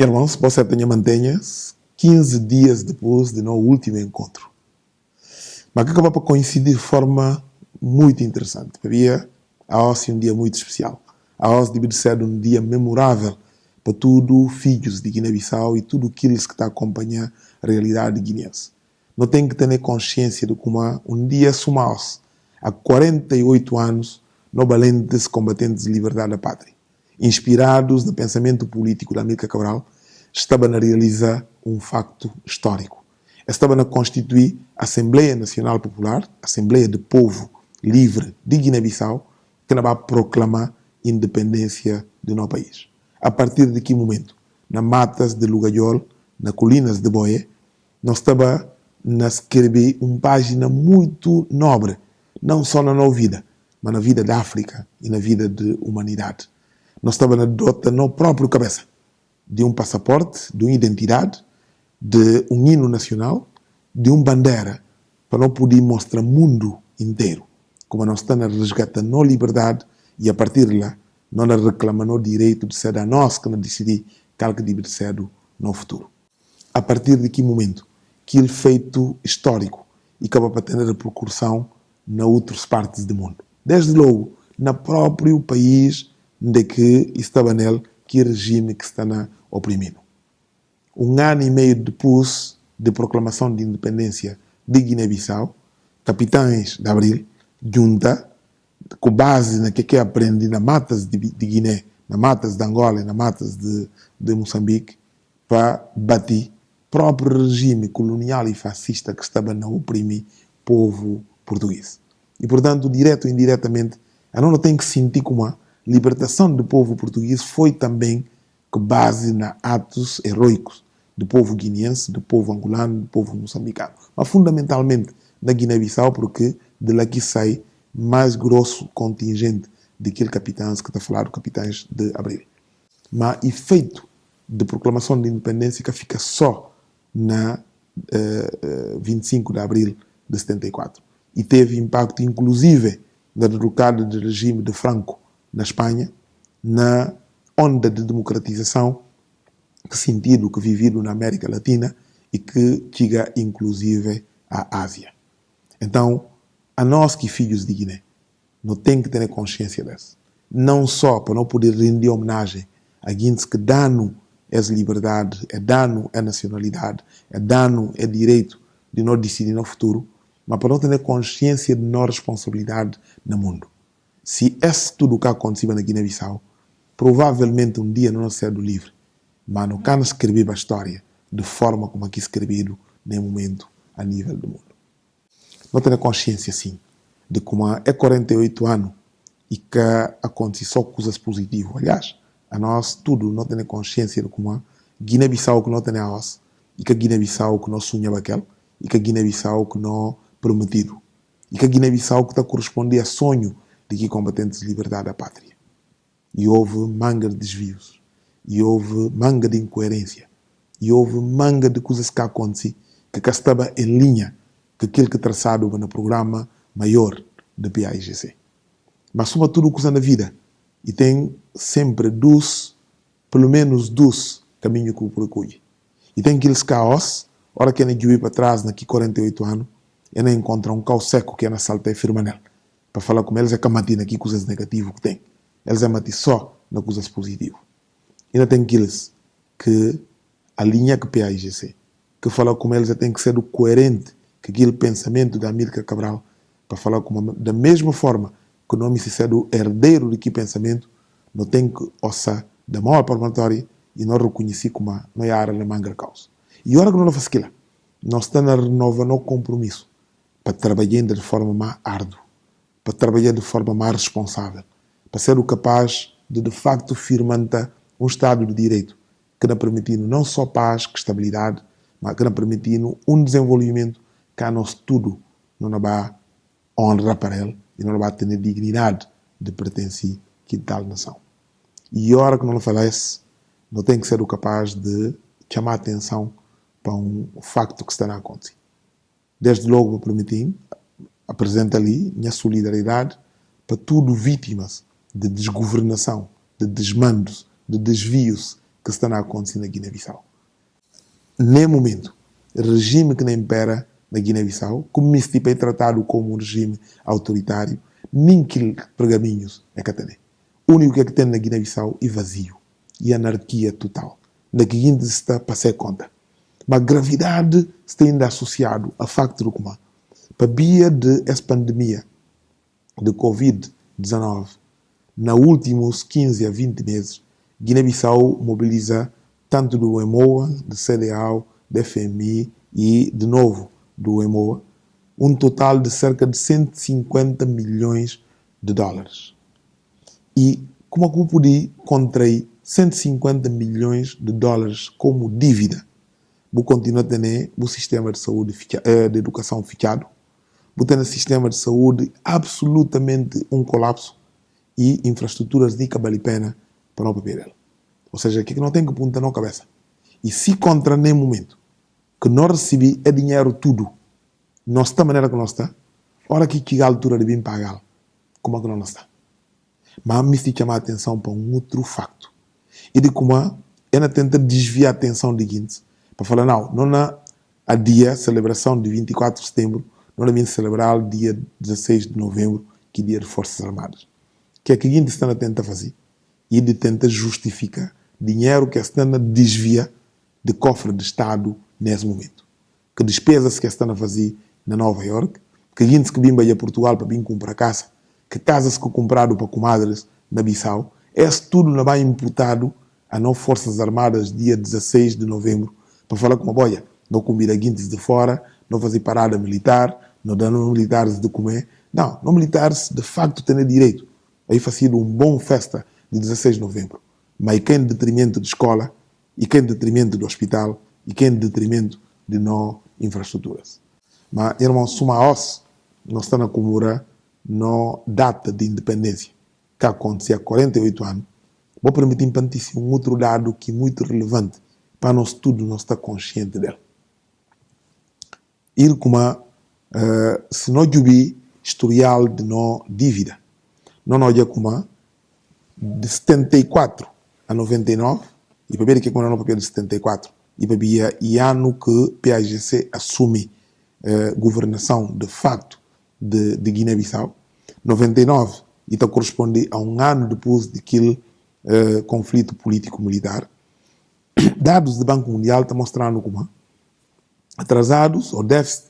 Irmãos, você tenha mantenha-se 15 dias depois do nosso último encontro. Mas que acaba por coincidir de forma muito interessante. Havia a hoje um dia muito especial. A hoje deve ser um dia memorável para todos os filhos de Guiné-Bissau e tudo aquilo que está a acompanhar a realidade guineense. Não tem que ter consciência de como um dia somou-se há 48 anos no valentes combatentes de liberdade da pátria. Inspirados no pensamento político da Amílcar Cabral, estavam a realizar um facto histórico. Estavam a constituir a Assembleia Nacional Popular, a Assembleia do Povo Livre de Guiné-Bissau, que vai proclamar a independência do nosso país. A partir de que momento? Nas matas de Lugayol, nas colinas de Boé, nós estávamos a escrever uma página muito nobre, não só na nossa vida, mas na vida da África e na vida da humanidade. Nós estávamos a dotar na própria cabeça de um passaporte, de uma identidade, de um hino nacional, de uma bandeira, para não poder mostrar ao mundo inteiro como nós estamos a resgatar a liberdade e a partir de lá nós reclamamos o direito de ser a nós que decidir qual que deve ser no futuro. A partir de que momento? Que feito histórico e acaba para ter repercussão em outras partes do mundo. Desde logo, no próprio país de que estava nele, que regime que está oprimindo. Um ano e meio depois da proclamação de independência de Guiné-Bissau, capitães de Abril, junta, com base na que aprendi nas matas de Guiné, nas matas de Angola e nas matas de Moçambique, para bater o próprio regime colonial e fascista que estava a oprimir o povo português. E, portanto, direto ou indiretamente, a não tem que sentir como a libertação do povo português foi também com base em atos heroicos do povo guineense, do povo angolano, do povo moçambicano. Mas, fundamentalmente, na Guiné-Bissau, porque de lá que sai mais grosso contingente daquele capitães que está a falar, os capitães de Abril. Mas efeito de proclamação de independência que fica só na 25 de abril de 74. E teve impacto, inclusive, na derrocada do regime de Franco na Espanha, na onda de democratização que sentido que vivido na América Latina e que chega, inclusive, à Ásia. Então, a nós que filhos de Guiné, não tem que ter consciência disso. Não só para não poder render homenagem a gente que dano é liberdade, é dano é nacionalidade, é dano é direito de nós decidir no futuro, mas para não ter consciência de nossa responsabilidade no mundo. Se esse tudo que aconteceu na Guiné-Bissau, provavelmente um dia não será do livre, mas não can escrever a história de forma como aqui escrevido no momento a nível do mundo. Não ter consciência, sim, de como é 48 anos e que acontece só coisas positivas. Aliás, a nós tudo não tem consciência de como a Guiné-Bissau que não tem a nós e que a Guiné-Bissau que não sonhava aquele e que a Guiné-Bissau que não prometido e que a Guiné-Bissau que está a corresponder a sonho de que combatentes de liberdade da pátria. E houve manga de desvios, e houve manga de incoerência, e houve manga de coisas que aconteceram que estava em linha com aquilo que traçado no programa maior da PAIGC. Mas sobretudo coisa na vida, e tem sempre pelo menos dois caminhos que o procure. E tem aqueles caos, hora que ele ir para trás, daqui 48 anos, ele encontra um caos seco que é na salta e firma nele. Para falar com eles é que matina aqui coisas negativas que tem. Eles é matir só nas coisas positivas. E ainda tem aqueles que alinha com o PAIGC, que fala com eles tem que ser o coerente com aquele pensamento da Amílcar Cabral, para falar com da mesma forma que o nome se ser o herdeiro de que pensamento, não tem que ossar da maior palmatória e não reconhecer como não é a área de manga causa. E agora que não faz aquilo, nós estamos a renovar no compromisso para trabalhar de forma mais árdua, para trabalhar de forma mais responsável, para ser o capaz de facto firmar um Estado de Direito que não permitindo não só paz, que estabilidade, mas que não permitindo um desenvolvimento que a nós tudo não vai honrar para ele e não vai ter dignidade de pertencer a tal nação. E a hora que não falasse, não tem que ser o capaz de chamar a atenção para um facto que está a acontecer. Desde logo, permitindo, apresenta ali minha solidariedade para tudo vítimas de desgovernação, de desmandos, de desvios que está a acontecer na Guiné-Bissau. Nem momento, o regime que impera na Guiné-Bissau, como este tipo é tratado como um regime autoritário, nem que pergaminhos é que tem. O único que tem na Guiné-Bissau é vazio e anarquia total. Na que ainda está para ser conta. Mas a gravidade está ainda associado a facto de como para via de essa pandemia de Covid-19, nos últimos 15 a 20 meses, Guiné-Bissau mobiliza tanto do EMOA, do CDAO, do FMI e, de novo, do EMOA, um total de cerca de 150 milhões de dólares. E como é que eu podia contrair 150 milhões de dólares como dívida? Vou continuar a ter o sistema de saúde, de educação fechado, vou ter um sistema de saúde absolutamente um colapso e infraestruturas de cabalipena para não beber ela. Ou seja, que não tem que apontar na cabeça. E se contra nem momento que não recebi é dinheiro tudo, não está da maneira que não está, ora que a altura de vir pagar, como é que não está? Mas me se chamar a atenção para um outro facto. E de como ela tenta desviar a atenção de Guinness para falar, não há a dia, celebração de 24 de setembro, não devem celebrar o dia 16 de novembro, que é dia de Forças Armadas. Que é que Guinness está a tentar fazer? E ele tenta justificar dinheiro que está a desvia de cofre de Estado nesse momento. Que despesas que está a fazer na Nova York, que Guinness que vem a Portugal para vir comprar casa, que casas que comprado para comadres na Bissau, esse tudo não vai imputado a não Forças Armadas dia 16 de novembro para falar com a boia. Não convida Guinness de fora, não fazer parada militar, não dando militares de comer. Não militares de facto têm direito. Aí fazia um bom festa de 16 de novembro. Mas quem em detrimento de escola, e quem em detrimento do hospital, e quem em detrimento de não infraestruturas. Mas, irmão, suma os, nós estamos a comemorar na data de independência, que aconteceu há 48 anos. Vou permitir impantir um outro dado que é muito relevante para nós tudo nós estar consciente dele. Ir como se não jubi historial de não dívida, não olha como de 74 a 99, e para ver que é quando não papel de 74, e para ver o ano que PAGC assume governação de facto de Guiné-Bissau, 99, e está corresponde a um ano depois daquele conflito político-militar. Dados do Banco Mundial estão mostrando como atrasados ou déficit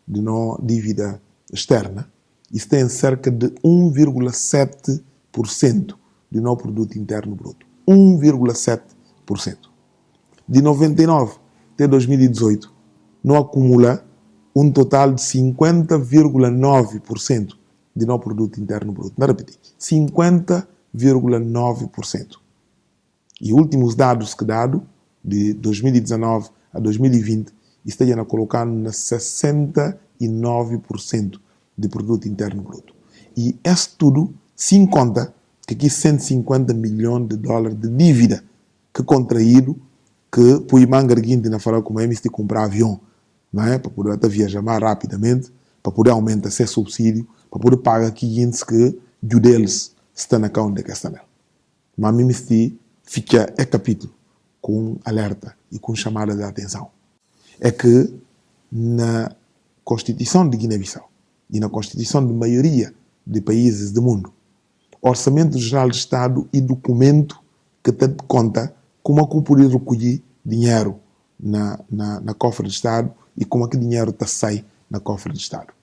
de não dívida externa, isso tem cerca de 1,7% do nosso produto interno bruto. 1,7%. De 99 até 2018, não acumula um total de 50,9% de nosso produto interno bruto. Não repetir, 50,9%. E últimos dados que dado, de 2019 a 2020, está a colocar na 69% de produto interno bruto. E isso tudo sem conta que aqui 150 milhões de dólares de dívida que contraído, que põe manga guinte na fala como é de comprar avião, não é? Para poder até viajar mais rapidamente, para poder aumentar seu subsídio, para poder pagar aqui guintes que judeus estão na conta que está nela. Mas mim fica capítulo com alerta e com chamada de atenção. É que na Constituição de Guiné-Bissau e na Constituição de maioria de países do mundo, Orçamento Geral de Estado e documento que te conta como é que eu poderia recolher dinheiro na cofre de Estado e como é que o dinheiro está sai na cofre de Estado.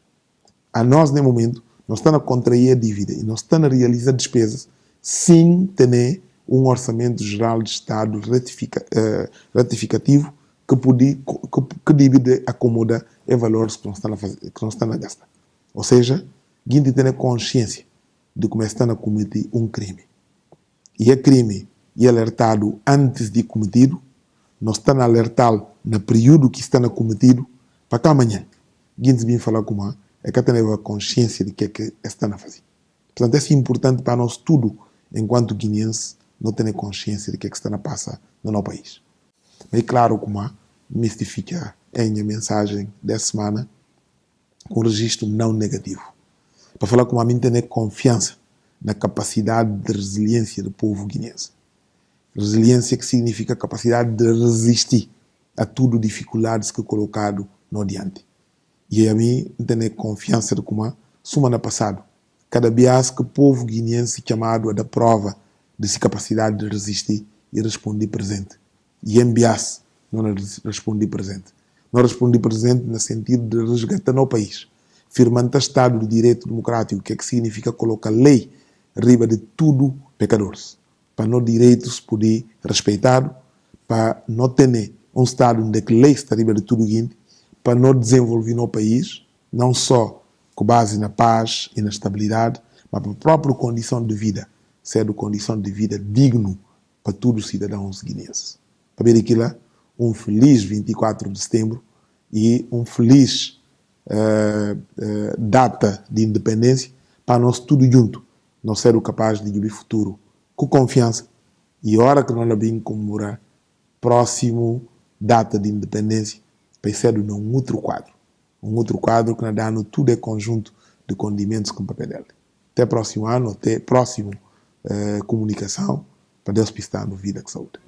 A nós, no momento, nós estamos a contrair a dívida e nós estamos a realizar despesas sem ter um Orçamento Geral de Estado ratificativo que dívida acomoda e valores que nós estamos a gastar. Ou seja, a gente tem consciência de como está a cometer um crime. E é crime e alertado antes de cometido, nós estamos a alertá-lo no período que está a cometido, para que amanhã, a gente vem falar com é que tem a consciência de que está a fazer. Portanto, é importante para nós tudo, enquanto guineenses, não ter consciência de que está a passar no nosso país. Mas claro, como mistifica a minha mensagem dessa semana com um registro não negativo. Para falar como a mim ter confiança na capacidade de resiliência do povo guineense. Resiliência que significa capacidade de resistir a tudo dificuldades que colocado no adiante. E a mim, tenho confiança de como semana passada, cada vez que o povo guineense chamado a da prova de sua capacidade de resistir e responder presente. E em Bias, não respondi presente. Não respondi presente no sentido de resgatar no país, firmando o Estado de Direito Democrático, que significa colocar lei riba de tudo pecadores, para não direitos poder respeitado, para não ter um Estado onde a lei está riba de tudo guinte, para não desenvolver no país, não só com base na paz e na estabilidade, mas para a própria condição de vida, sendo condição de vida digno para todos os cidadãos guineenses. Para ver aquilo, um feliz 24 de setembro e um feliz data de independência para nós tudo junto, nós ser capaz de viver futuro com confiança e a hora que nós vamos comemorar próximo data de independência vai ser um outro quadro que nós damos tudo é conjunto de condimentos com papel dele. Até próximo ano, até próximo comunicação, para Deus pistar no vida que saúde.